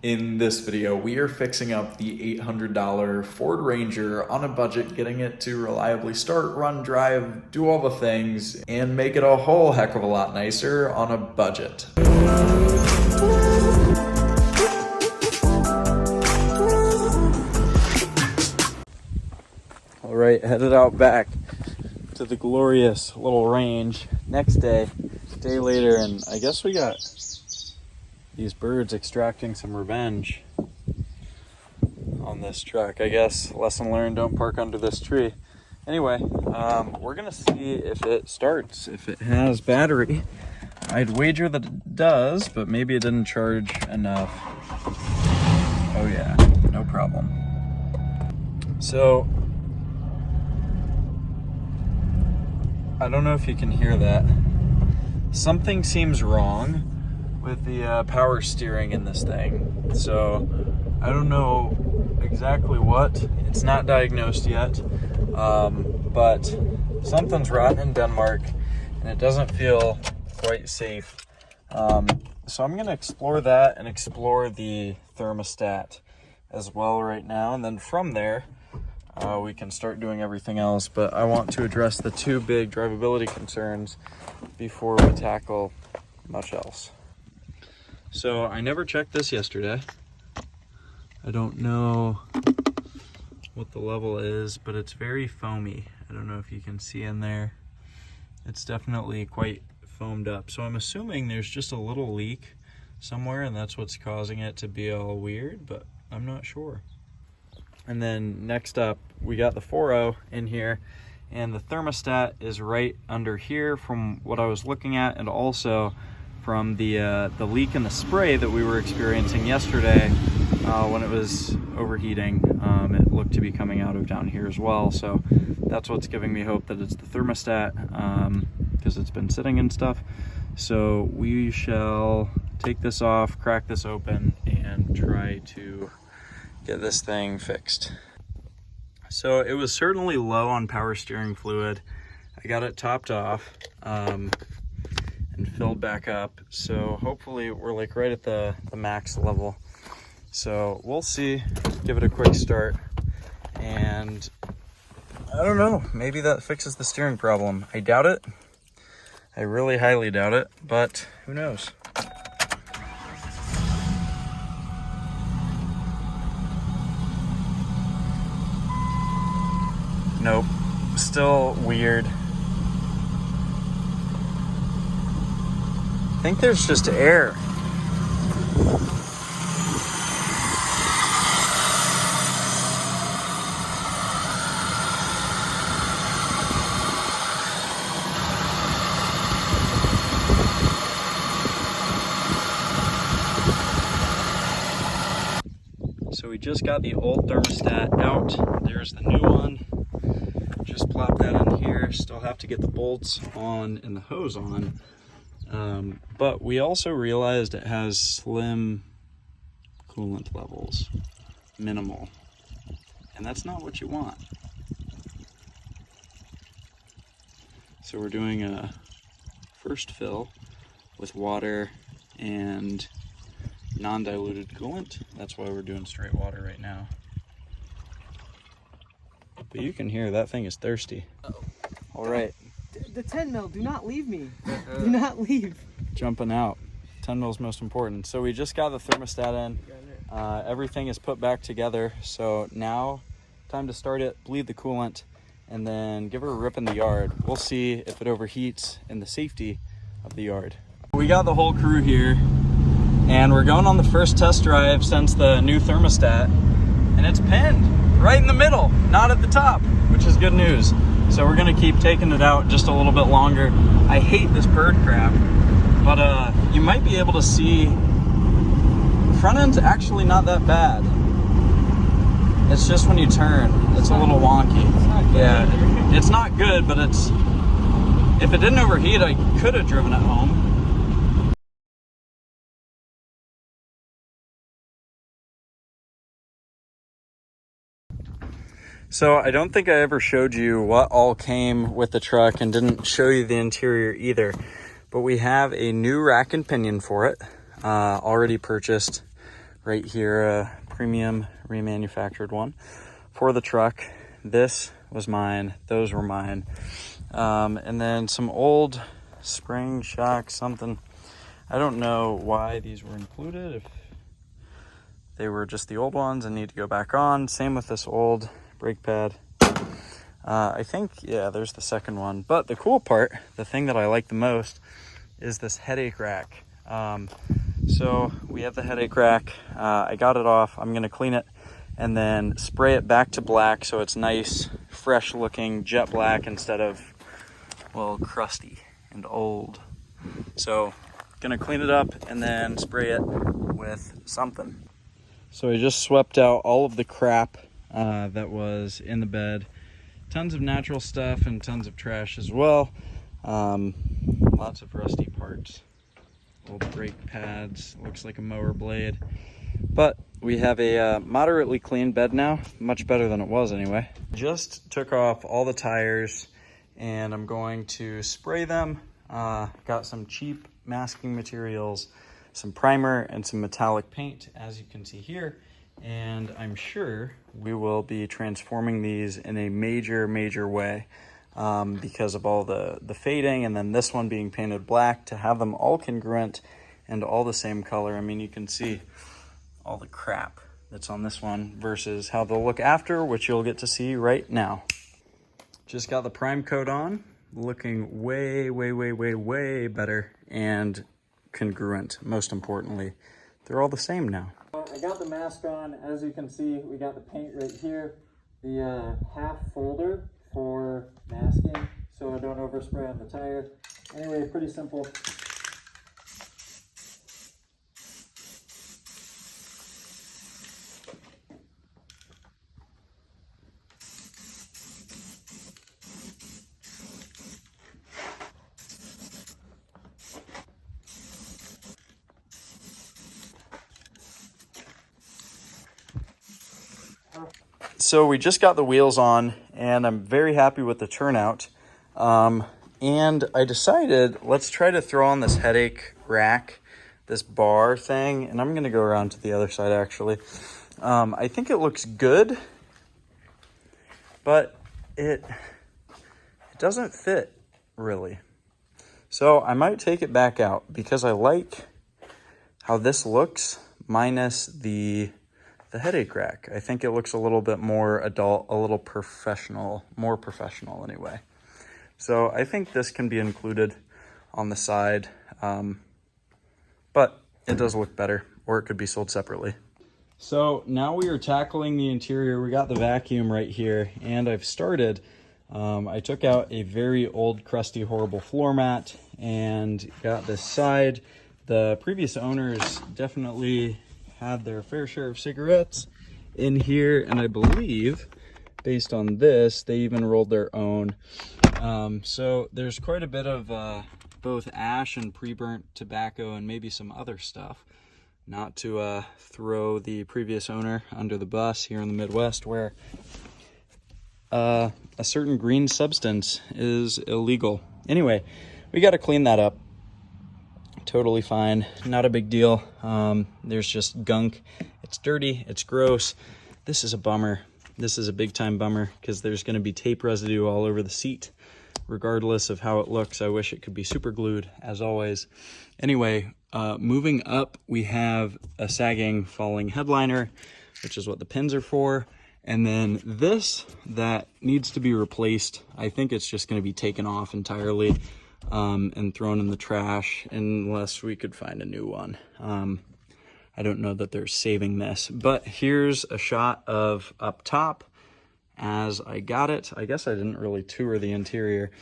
In this video, we are fixing up the $800 Ford Ranger on a budget, getting it to reliably start, run, drive, do all the things, and make it a whole heck of a lot nicer on a budget. All right, headed out back to the glorious little range. Next day later, and I guess we got these birds extracting some revenge on this truck. I guess lesson learned, don't park under this tree. Anyway, we're gonna see if it starts, if it has battery. I'd wager that it does, but maybe it didn't charge enough. Oh yeah, no problem. So, I don't know if you can hear that. Something seems wrong with the power steering in this thing. So I don't know exactly what. It's not diagnosed yet, but something's rotten in Denmark and it doesn't feel quite safe. So I'm gonna explore that and explore the thermostat as well right now. And then from there, we can start doing everything else. But I want to address the two big drivability concerns before we tackle much else. So I never checked this yesterday. I don't know what the level is, but it's very foamy. I don't know if you can see in there. It's definitely quite foamed up. So I'm assuming there's just a little leak somewhere and that's what's causing it to be all weird, but I'm not sure. And then next up, we got the 4.0 in here, and the thermostat is right under here from what I was looking at, and also from the leak in the spray that we were experiencing yesterday when it was overheating. It looked to be coming out of down here as well. So that's what's giving me hope that it's the thermostat, because it's been sitting and stuff. So we shall take this off, crack this open, and try to get this thing fixed. So it was certainly low on power steering fluid. I got it topped off and filled back up. So hopefully we're like right at the max level. So we'll see, give it a quick start. And I don't know, maybe that fixes the steering problem. I doubt it. I really highly doubt it, but who knows? Nope, still weird. I think there's just air. So we just got the old thermostat out. There's the new one. Just plop that in here. Still have to get the bolts on and the hose on. But we also realized it has slim coolant levels, minimal. And that's not what you want. So we're doing a first fill with water and non-diluted coolant. That's why we're doing straight water right now. But you can hear that thing is thirsty. Uh-oh. All right. The 10 mil, do not leave me. Do not leave. Jumping out. 10 mil is most important. So we just got the thermostat in. Everything is put back together. So now, time to start it, bleed the coolant, and then give her a rip in the yard. We'll see if it overheats in the safety of the yard. We got the whole crew here, and we're going on the first test drive since the new thermostat, and it's pinned right in the middle, not at the top, which is good news. So we're gonna keep taking it out just a little bit longer. I hate this bird crap, but you might be able to see front end's actually not that bad. It's just when you turn, it's a little wonky. Yeah, it's not good, but it's, if it didn't overheat, I could have driven it home. So I don't think I ever showed you what all came with the truck and didn't show you the interior either. But we have a new rack and pinion for it, already purchased, right here, a premium remanufactured one for the truck. This was mine, those were mine. And then some old spring shocks, something. I don't know why these were included, if they were just the old ones and need to go back on. Same with this old brake pad. I think, yeah, there's the second one. But the cool part, the thing that I like the most, is this headache rack. So we have the headache rack. I got it off. I'm gonna clean it and then spray it back to black so it's nice, fresh looking jet black instead of, well, crusty and old. So gonna clean it up and then spray it with something. So I just swept out all of the crap that was in the bed. Tons of natural stuff and tons of trash as well. Lots of rusty parts. Old brake pads, looks like a mower blade. But we have a moderately clean bed now, much better than it was anyway. Just took off all the tires and I'm going to spray them. Got some cheap masking materials, some primer and some metallic paint, as you can see here. And I'm sure we will be transforming these in a major way. Because of all the fading, and then this one being painted black to have them all congruent and all the same color. I mean, you can see all the crap that's on this one versus how they'll look after, which you'll get to see right now. Just got the prime coat on, looking way better and congruent, most importantly. They're all the same now. I got the mask on. As you can see, we got the paint right here. The half folder for masking so I don't overspray on the tire. Anyway, pretty simple. So we just got the wheels on and I'm very happy with the turnout. And I decided, let's try to throw on this headache rack, this bar thing, and I'm gonna go around to the other side actually. I think it looks good, but it doesn't fit really. So I might take it back out because I like how this looks minus the headache rack. I think it looks a little bit more adult, a little professional, more professional anyway. So I think this can be included on the side, but it does look better, or it could be sold separately. So now we are tackling the interior. We got the vacuum right here, and I've started. I took out a very old, crusty, horrible floor mat and got this side. The previous owners definitely had their fair share of cigarettes in here, and I believe, based on this, they even rolled their own. So there's quite a bit of both ash and pre-burnt tobacco and maybe some other stuff. Not to throw the previous owner under the bus here in the Midwest, where a certain green substance is illegal. Anyway, we got to clean that up. Totally fine, not a big deal. There's just gunk. It's dirty, it's gross. This is a bummer. This is a big time bummer because there's going to be tape residue all over the seat. Regardless of how it looks, I wish it could be super glued, as always. Anyway, moving up, we have a sagging falling headliner, which is what the pins are for. And then this that needs to be replaced. I think it's just going to be taken off entirely. And thrown in the trash unless we could find a new one. I don't know that they're saving this, but here's a shot of up top as I got it. I guess I didn't really tour the interior.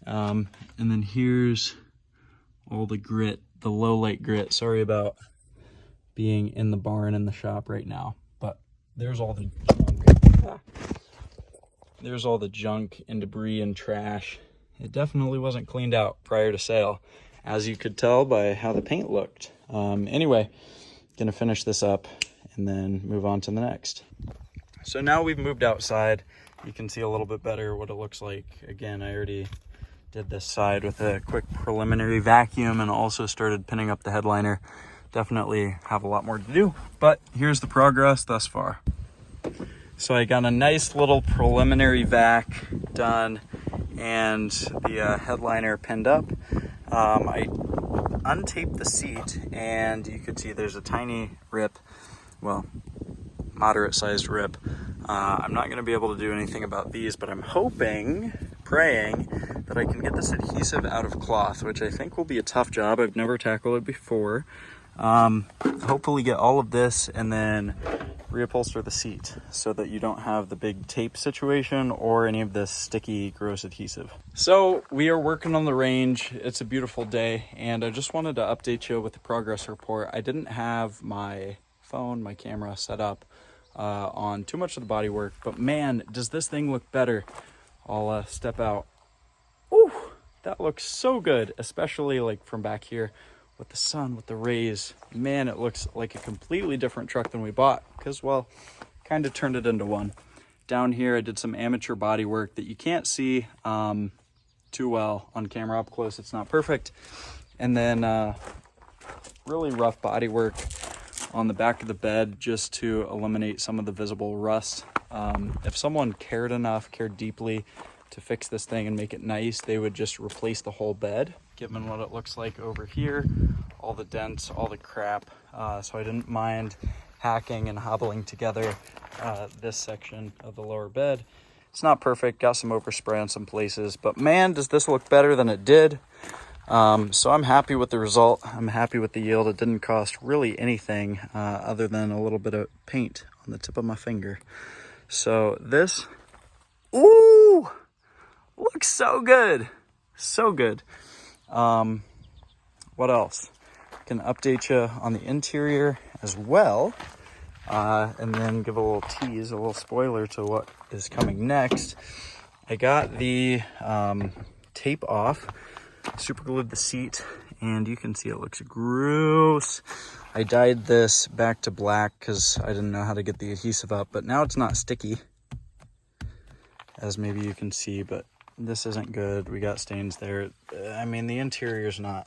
And then here's all the grit, the low light grit. Sorry about being in the barn in the shop right now, but there's all the junk. There's all the junk and debris and trash. It definitely wasn't cleaned out prior to sale, as you could tell by how the paint looked. Anyway, gonna finish this up and then move on to the next. So now we've moved outside. You can see a little bit better what it looks like. Again, I already did this side with a quick preliminary vacuum and also started pinning up the headliner. definitely have a lot more to do, but here's the progress thus far. So I got a nice little preliminary vac done and the headliner pinned up. I untaped the seat and you could see there's a tiny rip, well, moderate sized rip. I'm not going to be able to do anything about these, but I'm hoping, praying that I can get this adhesive out of cloth, which I think will be a tough job. I've never tackled it before. Hopefully get all of this and then reupholster the seat so that you don't have the big tape situation or any of this sticky, gross adhesive. So we are working on the range. It's a beautiful day, and I just wanted to update you with the progress report. I didn't have my phone, my camera set up on too much of the bodywork, but man, does this thing look better. I'll step out. Ooh, that looks so good, especially like from back here with the sun, with the rays. Man, it looks like a completely different truck than we bought because, well, kind of turned it into one. Down here, I did some amateur body work that you can't see too well on camera up close. It's not perfect. And then really rough body work on the back of the bed just to eliminate some of the visible rust. If someone cared deeply to fix this thing and make it nice, they would just replace the whole bed, given what it looks like over here, all the dents, all the crap. So I didn't mind hacking and hobbling together this section of the lower bed. It's not perfect, got some overspray on some places, but man, does this look better than it did. So I'm happy with the result. I'm happy with the yield. It didn't cost really anything other than a little bit of paint on the tip of my finger. So this, ooh, looks so good. So good. What else? Can update you on the interior as well. And then give a little tease, a little spoiler to what is coming next. I got the tape off, super glued the seat, and you can see it looks gross. I dyed this back to black because I didn't know how to get the adhesive up, but now it's not sticky, as maybe you can see, but this isn't good. We got stains there. I mean, the interior's not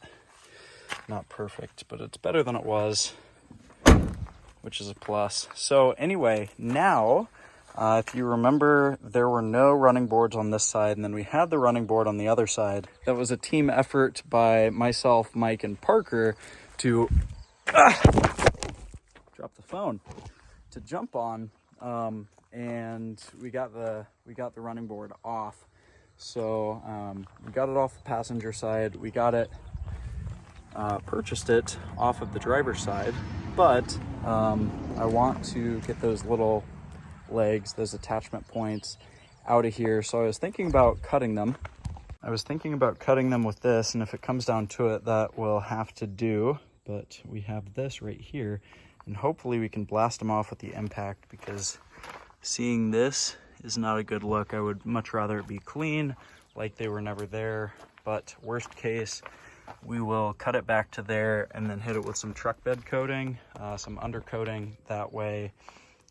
perfect, but it's better than it was, which is a plus. So anyway, now, if you remember, there were no running boards on this side, and then we had the running board on the other side. That was a team effort by myself, Mike, and Parker to drop the phone, to jump on, and we got the running board off. So we got it off the passenger side. We got it, purchased it off of the driver's side, but I want to get those little legs, those attachment points out of here. So I was thinking about cutting them. With this, and if it comes down to it, that will have to do. But we have this right here, and hopefully we can blast them off with the impact, because seeing this is not a good look. I would much rather it be clean, like they were never there. But worst case, we will cut it back to there and then hit it with some truck bed coating, some undercoating. That way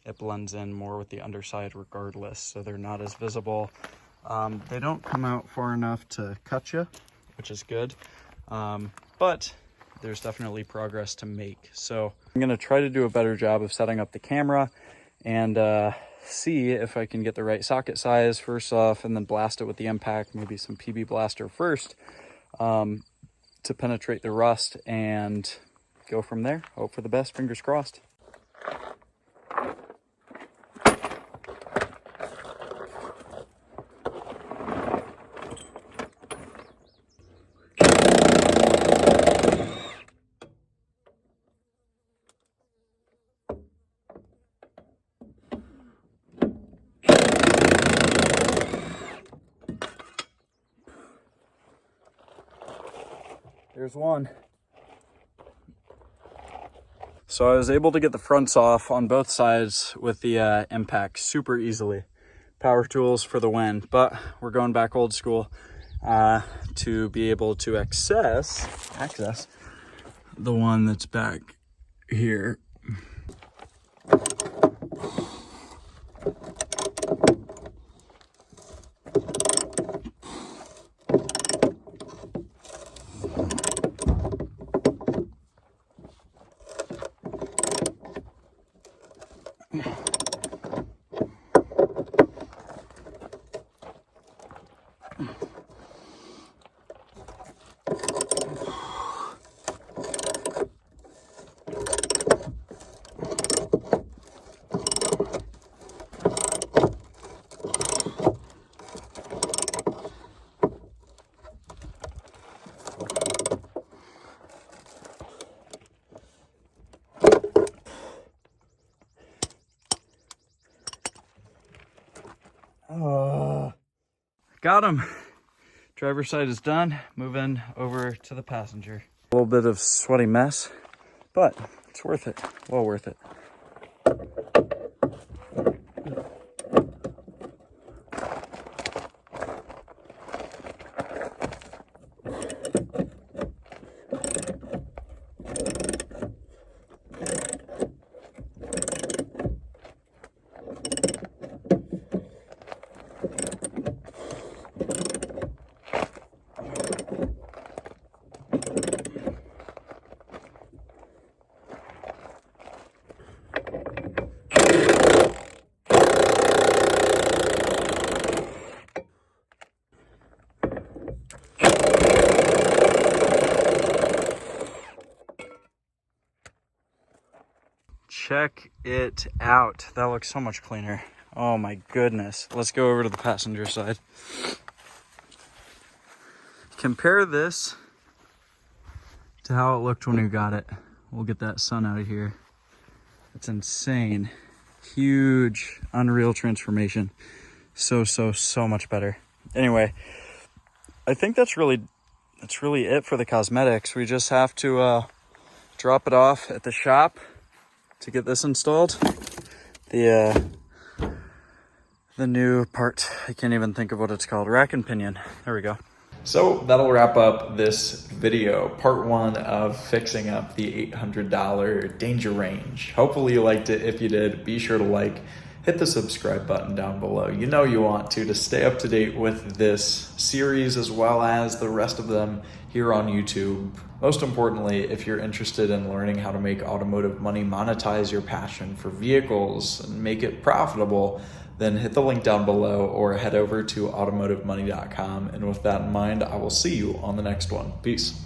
it blends in more with the underside regardless, so they're not as visible. They don't come out far enough to cut you, which is good, but there's definitely progress to make. So I'm gonna try to do a better job of setting up the camera and see if I can get the right socket size first off, and then blast it with the impact, maybe some PB blaster first, to penetrate the rust, and go from there. Hope for the best, fingers crossed. There's one. So I was able to get the fronts off on both sides with the impact super easily. Power tools for the win, but we're going back old school to be able to access the one that's back here. Got him. Driver's side is done. Moving over to the passenger. A little bit of sweaty mess, but it's worth it. Well worth it. Check it out. That looks so much cleaner. Oh my goodness. Let's go over to the passenger side. Compare this to how it looked when we got it. We'll get that sun out of here. It's insane. Huge, unreal transformation. So much better. Anyway, I think that's really it for the cosmetics. We just have to drop it off at the shop to get this installed. The new part, I can't even think of what it's called. Rack and pinion. There we go. So that'll wrap up this video, part 1 of fixing up the $800 Danger Range. Hopefully you liked it. If you did, be sure to hit the subscribe button down below. You know you want to stay up to date with this series as well as the rest of them here on YouTube. Most importantly, if you're interested in learning how to make automotive money, monetize your passion for vehicles, and make it profitable, then hit the link down below or head over to automotivemoney.com. And with that in mind, I will see you on the next one. Peace.